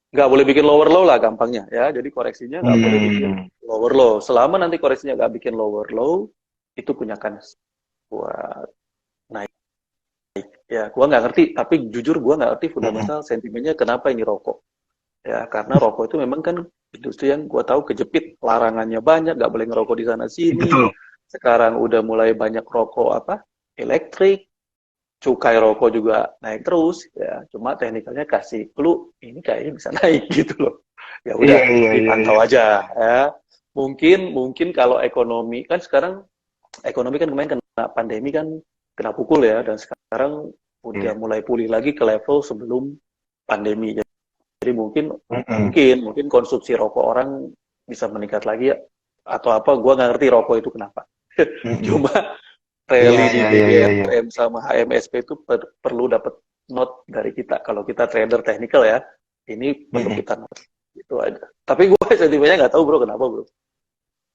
nggak boleh bikin lower low lah gampangnya ya. Jadi koreksinya nggak boleh bikin Mm. lower low. Selama nanti koreksinya nggak bikin lower low, itu punya kans buat naik. Ya, gua nggak ngerti, tapi jujur gua nggak ngerti Mm-mm. fundamental sentimennya kenapa ini rokok. Ya, karena rokok itu memang kan industri yang gua tahu kejepit, larangannya banyak, nggak boleh ngerokok di sana sini. Betul. Sekarang udah mulai banyak rokok apa? Elektrik, cukai rokok juga naik terus ya. Cuma teknikalnya kasih clue ini kayaknya bisa naik gitu loh. Ya Iya, udah iya, iya, iya. dipantau aja ya. Mungkin kalau ekonomi kan sekarang ekonomi kan kemarin kena pandemi kan kena pukul ya dan sekarang udah Iya. mulai pulih lagi ke level sebelum pandemi. Jadi mungkin Mm-mm. mungkin konsumsi rokok orang bisa meningkat lagi ya atau apa gua nggak ngerti rokok itu kenapa. Mm-mm. Cuma Iya, rally di iya, iya, iya, iya. GGRM sama HMSP itu perlu dapat note dari kita kalau kita trader technical ya. Ini perlu Mm-mm. kita note itu aja. Tapi gue sentimennya nggak tahu bro kenapa bro.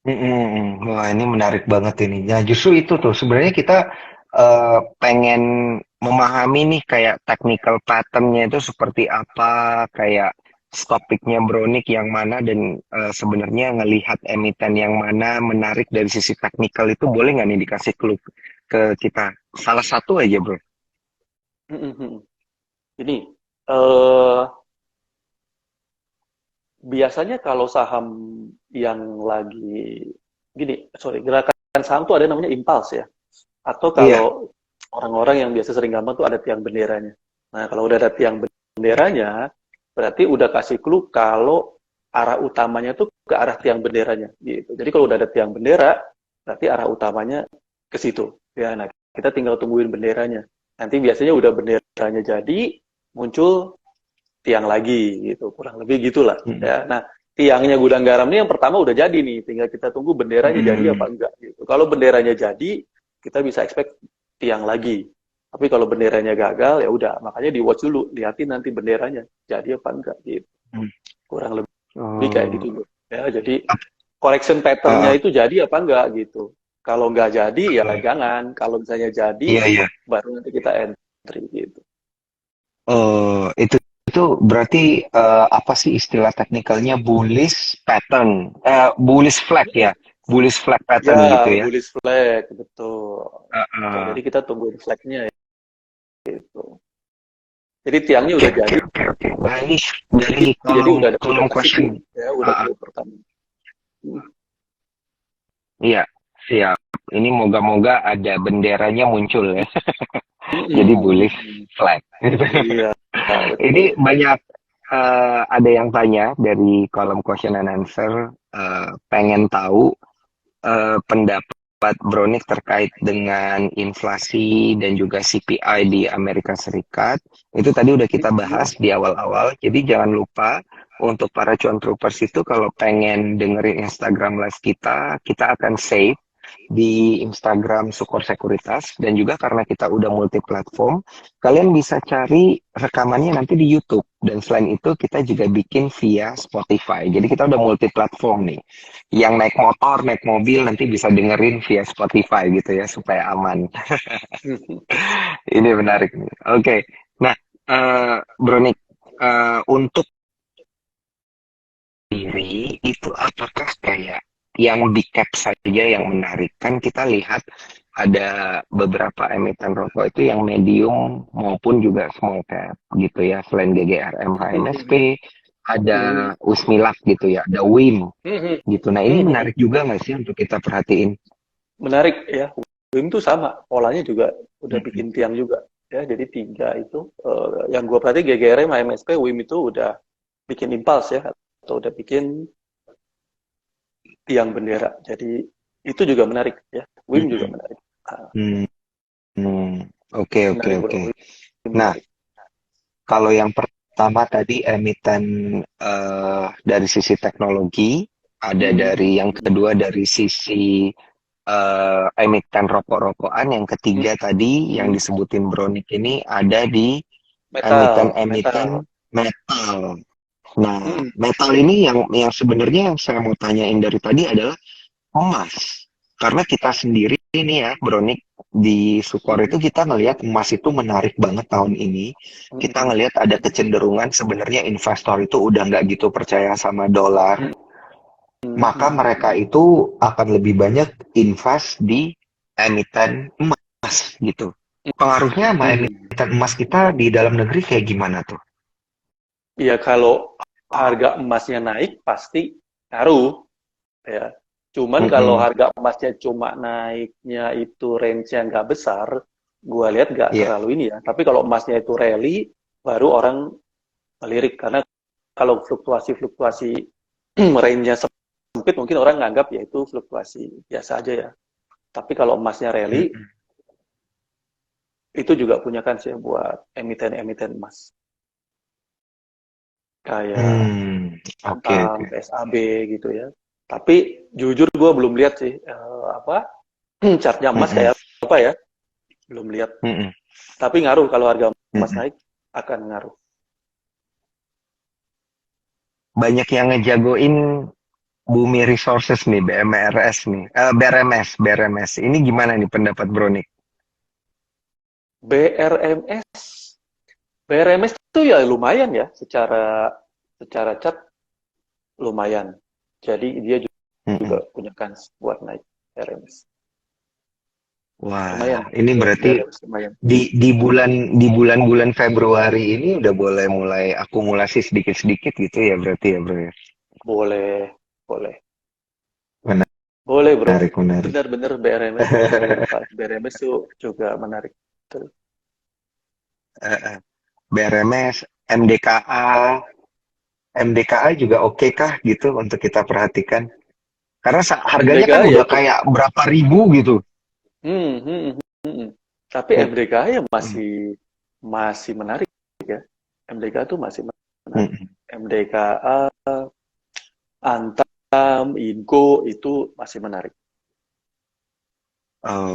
Mm-mm. Wah, ini menarik banget ini. Nah, justru itu tuh sebenarnya kita pengen memahami nih kayak technical pattern-nya itu seperti apa, kayak stop pick-nya Bronik yang mana, dan sebenarnya ngelihat emiten yang mana menarik dari sisi teknikal itu, boleh nggak nih dikasih clue ke kita? Salah satu aja, bro. Ini eh biasanya kalau saham yang lagi gerakan saham tuh ada namanya impuls ya. Atau Iya. kalau orang-orang yang biasa sering gampang tuh ada tiang benderanya. Nah, kalau udah ada tiang benderanya, berarti udah kasih clue kalau arah utamanya tuh ke arah tiang benderanya gitu. Jadi kalau udah ada tiang bendera, berarti arah utamanya ke situ. Ya, nah kita tinggal tungguin benderanya. Nanti biasanya udah benderanya jadi, muncul tiang lagi gitu. Kurang lebih gitulah Mm-mm. ya. Nah, tiangnya gudang garam ini yang pertama udah jadi nih, tinggal kita tunggu benderanya jadi apa enggak gitu. Kalau benderanya jadi, kita bisa expect tiang lagi. Tapi kalau benderanya gagal, ya udah, makanya di watch dulu, liatin nanti benderanya jadi apa enggak gitu. Kurang lebih kayak Oh, gitu loh. Ya, jadi correction pattern-nya ah, itu jadi apa enggak gitu. Kalau nggak jadi ya ah, jangan. Kalau misalnya jadi, iya iya. baru nanti kita entry gitu. Itu berarti apa sih istilah teknikalnya bullish pattern, bullish flag ya, bullish flag Ya, pattern gitu ya. bullish flag, betul. Betul. Heeh. Jadi kita tungguin flag-nya ya, gitu. Jadi tiangnya Oke udah oke jadi, oke oke. Nah ini dari jadi kolom udah kolom ke question. siku, ya udah Ah, go pertama. Hmm. iya siap. Ini moga-moga ada benderanya muncul ya. Jadi bullish Mm-mm. flag. Iya, Ini betul. banyak ada yang tanya dari kolom question and answer, pengen tahu pendapat Bronik terkait dengan inflasi dan juga CPI di Amerika Serikat. Itu tadi udah kita Mm-mm. bahas di awal-awal. Jadi jangan lupa untuk para cuan troopers itu kalau pengen dengerin Instagram live kita akan save di Instagram Sukor Sekuritas dan juga karena kita udah multi platform, kalian bisa cari rekamannya nanti di YouTube dan selain itu kita juga bikin via Spotify. Jadi kita udah multi platform nih. Yang naik motor, naik mobil nanti bisa dengerin via Spotify gitu ya supaya aman. Ini menarik nih. Oke. Nah, Bronik, untuk diri itu apakah kayak yang big cap saja yang menarik? Kan kita lihat ada beberapa emiten rokok itu yang medium maupun juga small cap gitu ya. Selain GGRM HMSP, ada Usmilak gitu ya, ada WIM gitu. Nah ini menarik juga nggak sih untuk kita perhatiin? Menarik ya. WIM tuh sama, polanya juga udah Mm-mm. bikin tiang juga. Ya, jadi tiga itu, yang gua perhati GGRM, HMSP, WIM itu udah bikin impulse ya, atau udah bikin tiang bendera. Jadi itu juga menarik ya. WIM juga Mm-mm. menarik. Ah, Hmm, oke oke menarik bro, oke. WIM Nah, menarik. kalau yang pertama tadi emiten dari sisi teknologi, ada dari yang kedua dari sisi emiten rokok-rokokan, yang ketiga tadi yang disebutin Bronik ini ada di emiten-emiten Metal. metal. Nah, metal ini yang sebenarnya yang saya mau tanyain dari tadi adalah emas. Karena kita sendiri ini ya, Bronik, di Sukor itu kita ngelihat emas itu menarik banget tahun ini. Kita ngelihat ada kecenderungan sebenarnya investor itu udah nggak gitu percaya sama dolar, maka mereka itu akan lebih banyak invest di emiten emas gitu. Pengaruhnya sama emiten emas kita di dalam negeri kayak gimana tuh? Iya, kalau harga emasnya naik pasti ngaruh ya. Cuman kalau Mm-mm. harga emasnya cuma naiknya itu range-nya nggak besar, gua lihat nggak Iya. terlalu ini ya. Tapi kalau emasnya itu rally, baru orang melirik karena kalau fluktuasi-fluktuasi range-nya sempit mungkin orang nganggap ya itu fluktuasi biasa aja ya. Tapi kalau emasnya rally, Mm-mm. itu juga punya kans ya buat emiten-emiten emas. Kayak Hmm, oke Antam, oke. PSAB gitu ya. Tapi jujur gue belum lihat sih apa chartnya emas Mm-mm. kayak apa ya, belum lihat. Mm-mm. Tapi ngaruh kalau harga emas Mm-mm. naik akan ngaruh. Banyak yang ngejagoin Bumi Resources nih, BMRS nih, BRMS. Ini gimana nih pendapat Bronik? BRMS, BRMS itu ya lumayan ya secara secara chart lumayan. Jadi dia Mm-mm. juga punya kans buat naik BRMS. Wah, Lumayan, ini berarti BRMS lumayan. di bulan-bulan Februari ini udah boleh mulai akumulasi sedikit-sedikit gitu ya berarti ya bro ya. Boleh, boleh. Menarik, Boleh bro, menarik. benar-benar BRMS boleh pas BRMS tuh juga menarik. Betul. BRMS, MDKA juga oke kah gitu untuk kita perhatikan? Karena harganya kan MDK ya, udah kayak berapa ribu gitu. hmm, hmm, hmm, hmm. Tapi Hmm, MDK ya hmm, masih masih menarik ya. MDK tuh masih menarik. hmm, MDKA Antam, Inco itu masih menarik.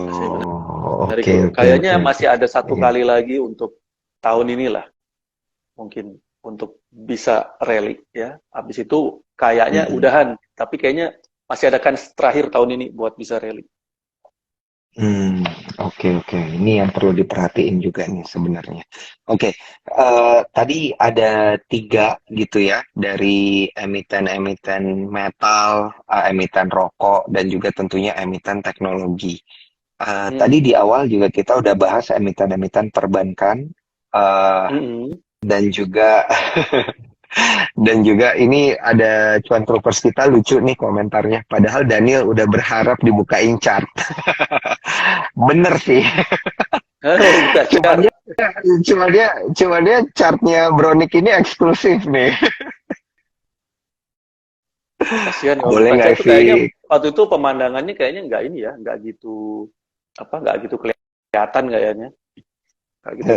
Masih Oh, menarik oke, loh. oke, Kayaknya oke, oke. masih ada satu Iya. kali lagi untuk tahun inilah mungkin untuk bisa rally ya. Habis itu kayaknya Mm-mm. udahan, tapi kayaknya masih ada kans terakhir tahun ini buat bisa rally. Hmm, oke, oke. Ini yang perlu diperhatiin juga nih sebenarnya. Oke, tadi ada tiga gitu ya dari emiten-emiten metal, emiten rokok, dan juga tentunya emiten teknologi. Tadi Mm-mm. di awal juga kita udah bahas emiten-emiten perbankan, eh, Mm-mm. dan juga dan juga ini ada cuan troopers kita lucu nih komentarnya. Padahal Daniel udah berharap dibukain chart. Bener sih. Buka Cuma car. dia, cuma dia chartnya Bronik ini eksklusif nih. Kasihan kalau Boleh buka nggak cat tuh kayaknya sih? waktu itu pemandangannya kayaknya nggak ini ya, nggak gitu apa nggak gitu kelihatan kayaknya, nggak gitu.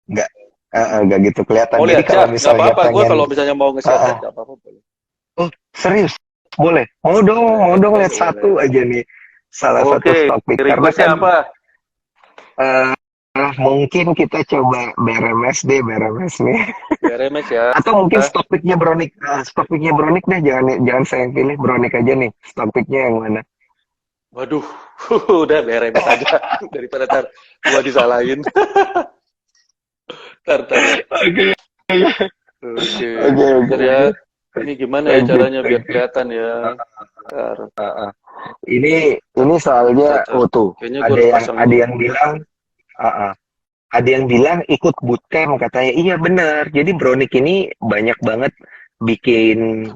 Nggak, Mm-mm. nggak gitu kelihatan. Mau Jadi lihat kalau chart? Nggak misalnya apa-apa. Gue pengen, kalau misalnya mau nge-share uh, chart uh, nggak apa-apa boleh. oh serius, boleh. Mau dong Boleh, lihat boleh. satu aja nih. Salah satu Oke, stock pick karena requestnya kan apa? eh, mungkin kita coba BRMS deh, BRMS nih. BRMS ya. Atau mungkin stock picknya Bronik deh, jangan jangan saya yang pilih, Bronik aja nih. Stock picknya yang mana? Waduh, udah BRMS aja daripada ntar gua disalahin. Tar ya. Oke, Oke, oke, oke, bentar ya. oke. Ini gimana ya Thank you, caranya biar thank you. kelihatan ya? Tar, Ini soalnya, tar. tuh Kayaknya gua ada harus yang pasang ada ini. yang bilang, uh, uh, ada yang bilang ikut bootcamp katanya. Iya bener. Jadi Bronik ini banyak banget bikin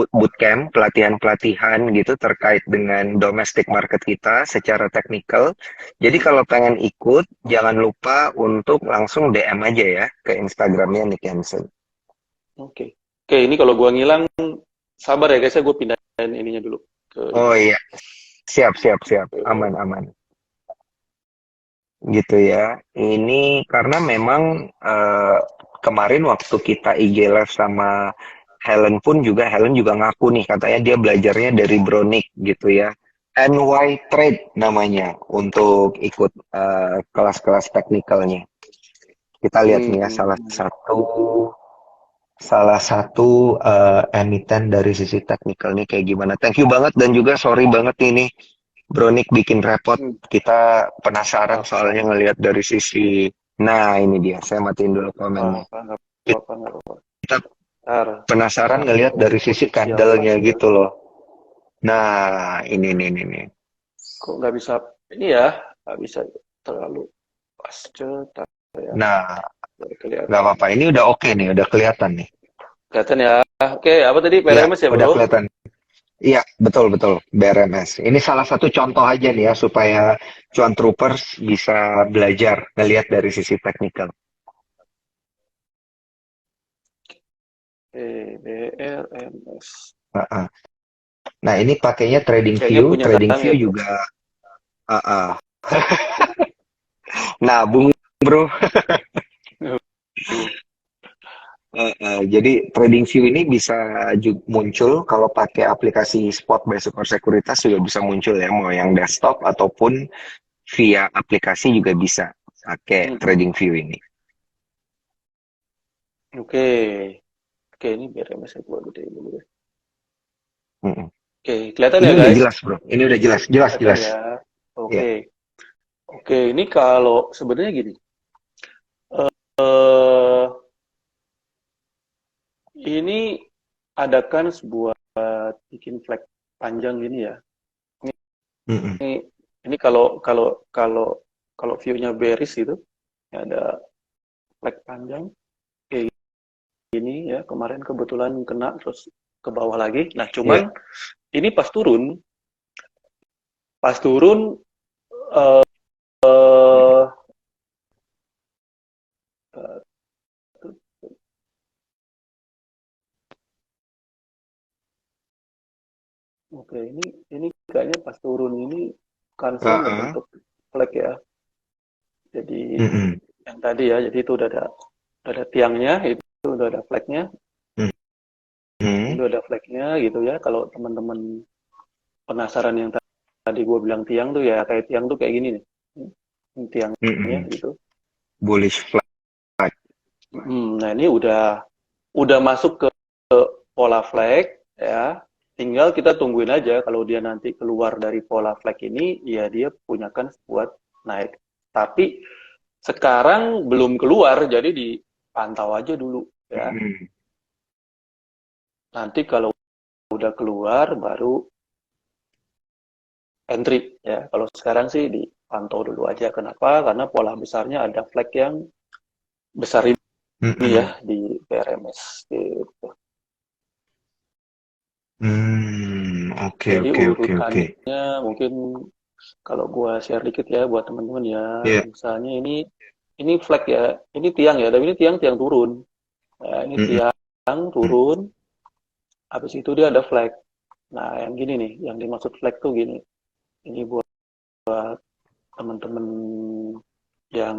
bootcamp, pelatihan-pelatihan gitu terkait dengan domestic market kita secara teknikal. Jadi Hmm, kalau pengen ikut, jangan lupa untuk langsung DM aja ya ke Instagramnya Nick Hansen. oke. Oke, ini kalau gua ngilang, sabar ya guys ya, gua pindahin ininya dulu ke ini. Oh iya, siap, siap, siap. Aman, Oke. aman. Gitu ya. Ini karena memang kemarin waktu kita IG Live sama Helen juga ngaku nih katanya dia belajarnya dari Bronik gitu ya. NY Trade namanya untuk ikut kelas-kelas teknikalnya. Kita lihat nih ya Hmm, salah satu emiten dari sisi teknikal nih kayak gimana. Thank you banget dan juga sorry banget ini Bronik bikin repot. hmm. Kita penasaran Apa? soalnya ngelihat dari sisi. Nah, ini dia. Saya matiin dulu komennya. Apa? Nggak apa-apa. Kita Ntar, penasaran ntar ngelihat gua dari sisi siapa candlenya skill? gitu loh. Nah, ini nih, nih, nih. Kok nggak bisa ini ya? Nggak bisa terlalu pas cetak ya. Nah, Baru nggak kelihatan. apa-apa. Ini udah oke nih, udah kelihatan nih. Kelihatan ya. Oke, apa tadi Iya, PRMS ya udah bro? kelihatan. Iya, betul betul BRMS. Ini salah satu contoh aja nih ya supaya cuan troopers bisa belajar ngelihat dari sisi teknikal. PRMS. Heeh. Nah, ini pakainya Trading Kayaknya View. punya Trading View target. juga. Heeh. Nabung, bro. Jadi Trading View ini bisa muncul kalau pakai aplikasi Spot by Sukor Sekuritas juga bisa muncul ya, mau yang desktop ataupun via aplikasi juga bisa pakai Mm-mm. Trading View ini. Oke, oke ini PRMS saya gua gede dulu ya. Mm-mm. Oke, kelihatan Ini ya udah guys? jelas, bro. Ini udah jelas, jelas, Kelihatan jelas. ya. Ya. Oke, oke ini kalau sebenarnya gini. eh ini adakan sebuah bikin flag panjang gini ya. Mm-mm. Ini ini kalau view-nya bearish gitu, ya ada flag panjang kayak gini ya. Kemarin kebetulan kena terus ke bawah lagi. Nah, cuman Ya. ini pas turun eh eh, oke ini kayaknya pas turun ini kansnya Uh-uh. ngebentuk flag ya. Jadi Mm-mm. yang tadi ya, jadi itu udah ada tiangnya, itu udah ada flagnya. Mm-mm. ini udah flagnya gitu ya. Kalau teman-teman penasaran yang tadi gue bilang tiang tuh ya kayak tiang tuh kayak gini nih. Ini tiangnya Mm-mm. gitu. Bullish flag. Nah ini udah masuk ke pola flag ya. Tinggal kita tungguin aja kalau dia nanti keluar dari pola flag ini, ya dia punya kans buat naik. Tapi sekarang belum keluar, jadi dipantau aja dulu ya. Mm-mm. Nanti kalau udah keluar baru entry ya. Kalau sekarang sih dipantau dulu aja. Kenapa? Karena pola besarnya ada flag yang besar ini Mm-mm. ya di PRMS gitu. Oke, Jadi oke, oke, oke. urutannya mungkin kalau gua share dikit ya buat teman-teman ya. Iya. Misalnya ini flag ya, ini tiang ya, tapi ini tiang turun. Ya, ini Mm-mm. tiang turun, habis itu dia ada flag. Nah, yang gini nih, yang dimaksud flag tuh gini. Ini buat teman-teman yang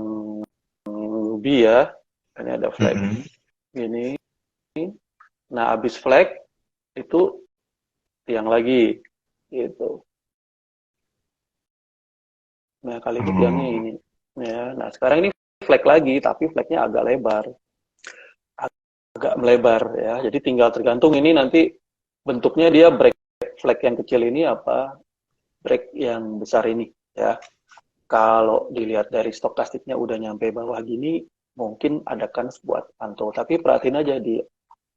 newbie ya. Ini ada flag Mm-mm. gini. Nah, habis flag itu tiang lagi gitu. Nah, kali itu tiangnya Oh. ini. Ya, nah sekarang ini flag lagi, tapi flagnya agak lebar, agak melebar ya. Jadi tinggal tergantung ini nanti bentuknya dia break flag yang kecil ini apa break yang besar ini ya. Kalau dilihat dari stokastiknya udah nyampe bawah gini, mungkin ada kans buat pantau. Tapi perhatiin aja di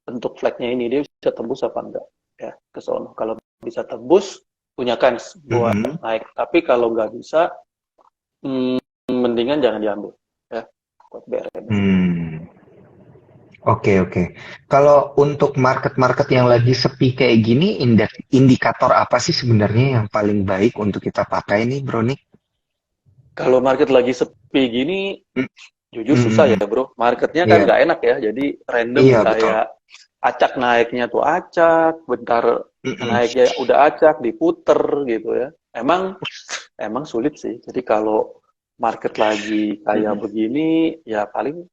bentuk flagnya ini dia bisa tembus apa enggak ya ke sono. Kalau bisa tembus punya kans buat Mm-mm. naik. Tapi kalau nggak bisa, mendingan jangan diambil ya buat BRMS. Hmm. Oke, oke. Kalau untuk market-market yang lagi sepi kayak gini, indikator apa sih sebenarnya yang paling baik untuk kita pakai nih, Bro Nick? Kalau market lagi sepi gini, Mm, jujur mm, susah mm, ya mm. bro. Marketnya kan Iya, nggak enak ya. Jadi random iya betul. kayak acak naiknya tuh acak, bentar Mm-mm. naiknya udah acak, diputer gitu ya. Emang sulit sih. Jadi kalau market lagi kayak Mm-mm. begini, ya paling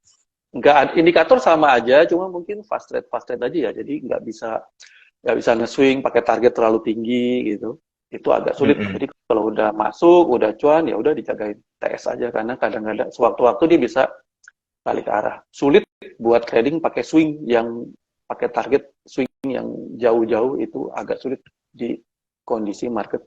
indikator sama aja, cuma mungkin fast trade aja ya. Jadi nggak bisa nge-swing pakai target terlalu tinggi gitu. Itu agak sulit. Mm-mm. Jadi kalau udah masuk, udah cuan, ya udah dijagain TS aja karena kadang-kadang sewaktu-waktu dia bisa balik arah. Sulit buat trading pakai swing yang pakai target swing yang jauh-jauh itu agak sulit di kondisi market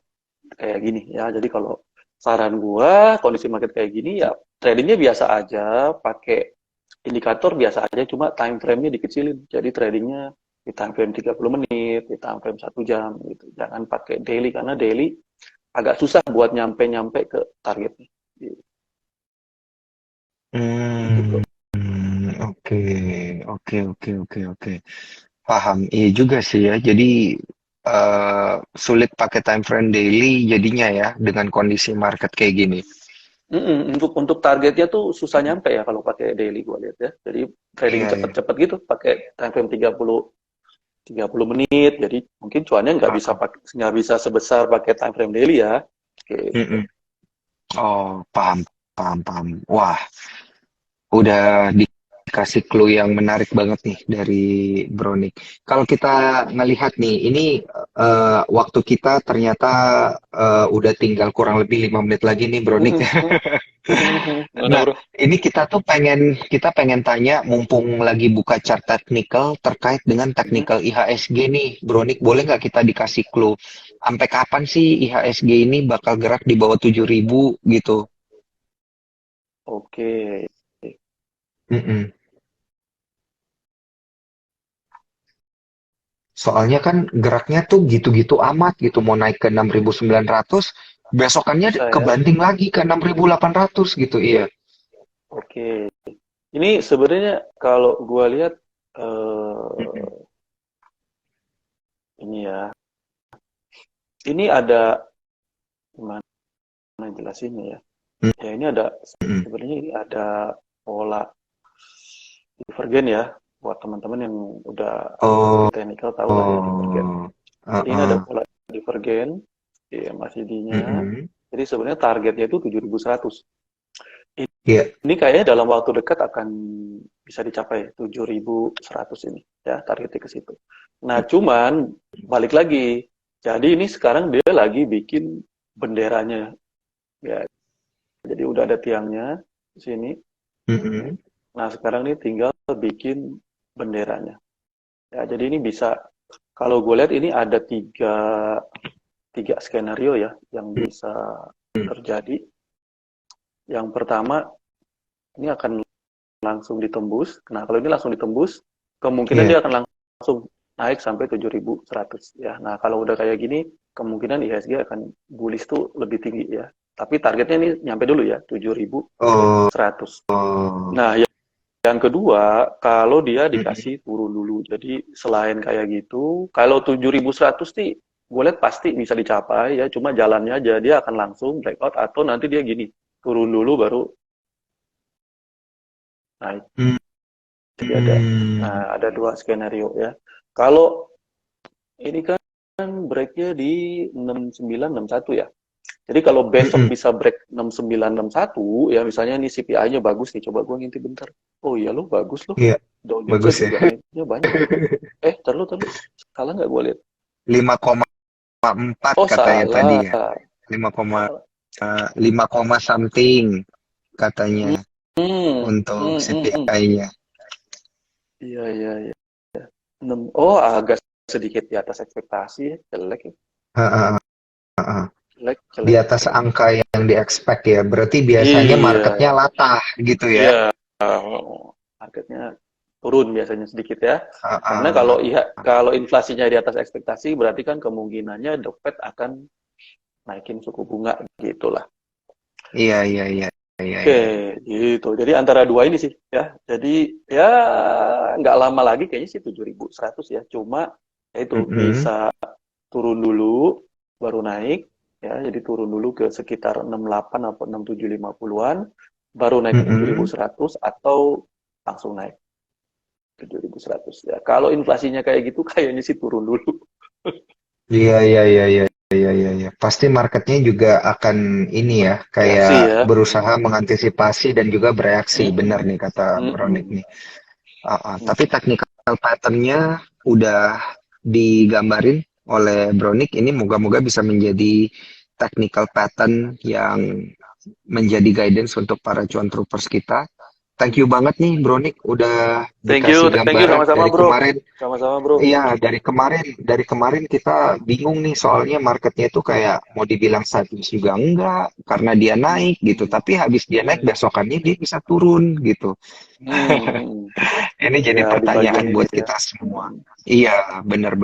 kayak gini ya. Jadi kalau saran gua kondisi market kayak gini ya tradingnya biasa aja, pakai indikator biasa aja, cuma time frame-nya dikecilin. Jadi tradingnya di time frame 30 menit, di time frame 1 jam gitu. Jangan pakai daily karena daily agak susah buat nyampe-nyampe ke targetnya. Gitu, bro. Hmm, oke, oke, oke, oke, oke. Paham. Iya juga sih ya. Jadi sulit pakai time frame daily jadinya ya dengan kondisi market kayak gini. Untuk targetnya tuh susah nyampe ya kalau pakai daily gue lihat ya. Jadi trading Iya, iya. cepet-cepet gitu pakai time frame 30 menit. Jadi mungkin cuannya Paham. nggak bisa sebesar pakai time frame daily ya. Gitu. Mm-mm. Oh, paham, paham, paham. Wah, udah dikasih clue yang menarik banget nih dari Bronik. Kalau kita ngelihat nih, ini waktu kita ternyata udah tinggal kurang lebih 5 menit lagi nih, Bronik. Mana Nah, bro? ini kita pengen tanya, mumpung lagi buka chart technical terkait dengan technical IHSG nih, Bronik, boleh nggak kita dikasih clue? Sampai kapan sih IHSG ini bakal gerak di bawah 7.000 gitu? Oke. Mm-mm. Soalnya kan geraknya tuh gitu-gitu amat gitu, mau naik ke 6.900, besokannya Susah ya. kebanting lagi ke 6.800 gitu, iya. Oke. Ini sebenarnya kalau gua lihat Mm-mm. ini ya. Ini ada gimana jelasinnya ya? Ya ini ada Mm-mm. sebenarnya ini ada pola divergen ya buat teman-teman yang udah Oh, ngerti teknikal tahu lah ya divergen. oh, Jadi ini ada uh-uh. pola divergen di MACD-nya. Mm-mm. Jadi sebenarnya targetnya itu 7.100. Iya. Ini kayaknya dalam waktu dekat akan bisa dicapai 7.100 ini ya targetnya ke situ. Nah, cuman balik lagi. Jadi ini sekarang dia lagi bikin benderanya. Ya, jadi udah ada tiangnya di sini. Mm-mm. Nah, sekarang ini tinggal bikin benderanya. Ya, jadi ini bisa, kalau gue lihat ini ada tiga skenario ya yang bisa terjadi. Yang pertama, ini akan langsung ditembus. Nah, kalau ini langsung ditembus, kemungkinan Iya. dia akan langsung naik sampai 7.100 ya. Nah, kalau udah kayak gini, kemungkinan IHSG akan bullish tuh lebih tinggi ya. Tapi targetnya ini nyampe dulu ya, 7.100. Oh. Nah, yang kedua, kalau dia dikasih turun dulu. Jadi selain kayak gitu, kalau 7.100 nih, gue lihat pasti bisa dicapai ya. Cuma jalannya aja, dia akan langsung breakout atau nanti dia gini, turun dulu baru naik. Jadi ada dua skenario ya. Kalau ini kan breaknya di 6961 ya. Jadi kalau besok Mm-mm. bisa break 6961 ya, misalnya nih CPI-nya bagus nih, coba gue ngintip bentar. Oh iya lo, bagus lo. Iya, Dow Jones-nya bagus ya. juga naiknya banyak. Terlalu. Salah nggak gue lihat? 5,4 Oh katanya tadi salah. ya. 5, Salah. 5, something Hmm, katanya hmm, untuk hmm, hmm, hmm. CPI-nya. Iya. Oh, agak sedikit di atas ekspektasi ya. Jelek ya. Di Jelek. atas angka yang di-expect ya. Berarti biasanya Iya, marketnya latah gitu ya. iya. Marketnya turun biasanya sedikit ya. Karena Heeh. kalau inflasinya di atas ekspektasi, berarti kan kemungkinannya The Fed akan naikin suku bunga gitulah. Iya. Oke, gitu. Jadi antara dua ini sih ya. Jadi ya nggak lama lagi kayaknya sih 7.100 ya. Cuma ya itu Mm-mm. bisa turun dulu baru naik ya. Jadi turun dulu ke sekitar 68 atau 6750-an baru naik ke Mm-mm. 7.100 atau langsung naik 7.100 ya. Kalau inflasinya kayak gitu kayaknya sih turun dulu. Iya. Pasti marketnya juga akan ini ya, Reaksi kayak ya. berusaha mengantisipasi dan juga bereaksi. Benar Mm-mm. nih kata Bronik Mm-mm. nih. Tapi technical pattern-nya udah digambarin oleh Bronik. Ini moga-moga bisa menjadi technical pattern yang menjadi guidance untuk para cuan troopers kita. Thank you banget nih Bronik udah dikasih Thank you gambaran sama-sama dari bro. kemarin. Sama-sama bro. Iya, dari kemarin kita bingung nih soalnya marketnya itu kayak mau dibilang sideways juga enggak karena dia naik gitu. Mm-mm. Tapi habis dia naik Mm. besokannya dia bisa turun gitu. Hmm. Ini jadi Ya di bagian pertanyaan ini buat ya. kita semua. Iya, benar.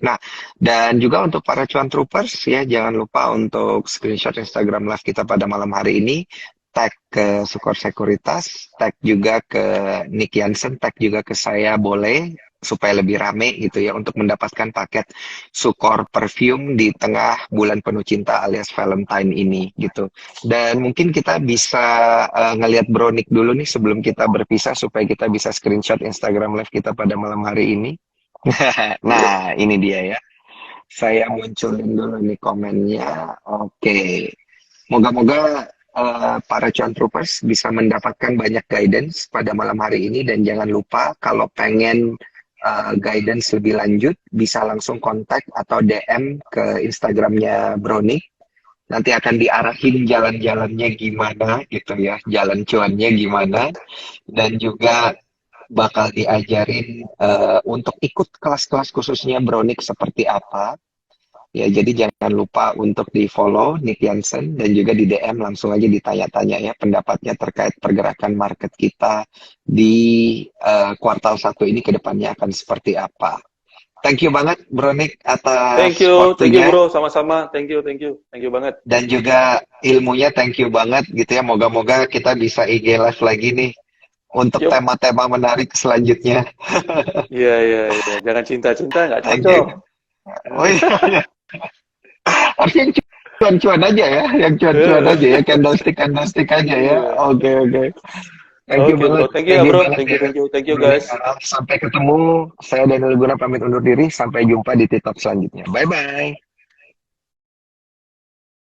Nah, dan juga untuk para cuan troopers ya jangan lupa untuk screenshot Instagram live kita pada malam hari ini, tag ke Sukor Sekuritas, tag juga ke Nick Jansen, tag juga ke saya boleh supaya lebih rame gitu ya untuk mendapatkan paket Sukor Perfume di tengah bulan penuh cinta alias Valentine ini gitu. Dan mungkin kita bisa ngelihat Bronik dulu nih sebelum kita berpisah supaya kita bisa screenshot Instagram live kita pada malam hari ini. Nah, ini dia ya. Saya munculin dulu nih komennya. Oke. Moga-moga para cuan troopers bisa mendapatkan banyak guidance pada malam hari ini dan jangan lupa kalau pengen guidance lebih lanjut bisa langsung kontak atau DM ke Instagramnya Brony. Nanti akan diarahin jalan-jalannya gimana gitu ya, jalan cuannya gimana dan juga bakal diajarin untuk ikut kelas-kelas khususnya Bronik seperti apa. Ya, jadi jangan lupa untuk di-follow Nick Jansen dan juga di DM langsung aja ditanya-tanya ya pendapatnya terkait pergerakan market kita di kuartal 1 ini ke depannya akan seperti apa. Thank you banget Bro Nick atas Thank you waktunya bro, sama-sama. Thank you banget. dan juga ilmunya thank you banget gitu ya. Moga-moga kita bisa IG live lagi nih untuk Yup. tema-tema menarik selanjutnya. Iya. Jangan cinta-cinta nggak Thank cocok. you. Oh iya. Harusnya yang cuan-cuan aja ya, yang cuan-cuan aja ya, candlestick aja ya. Iya. Oke. Oke bro, Thank you bro. banget ya, Thank you Bro Nick. guys. Sampai ketemu. Saya Daniel Guna pamit undur diri. Sampai jumpa di TikTok selanjutnya. Bye bye.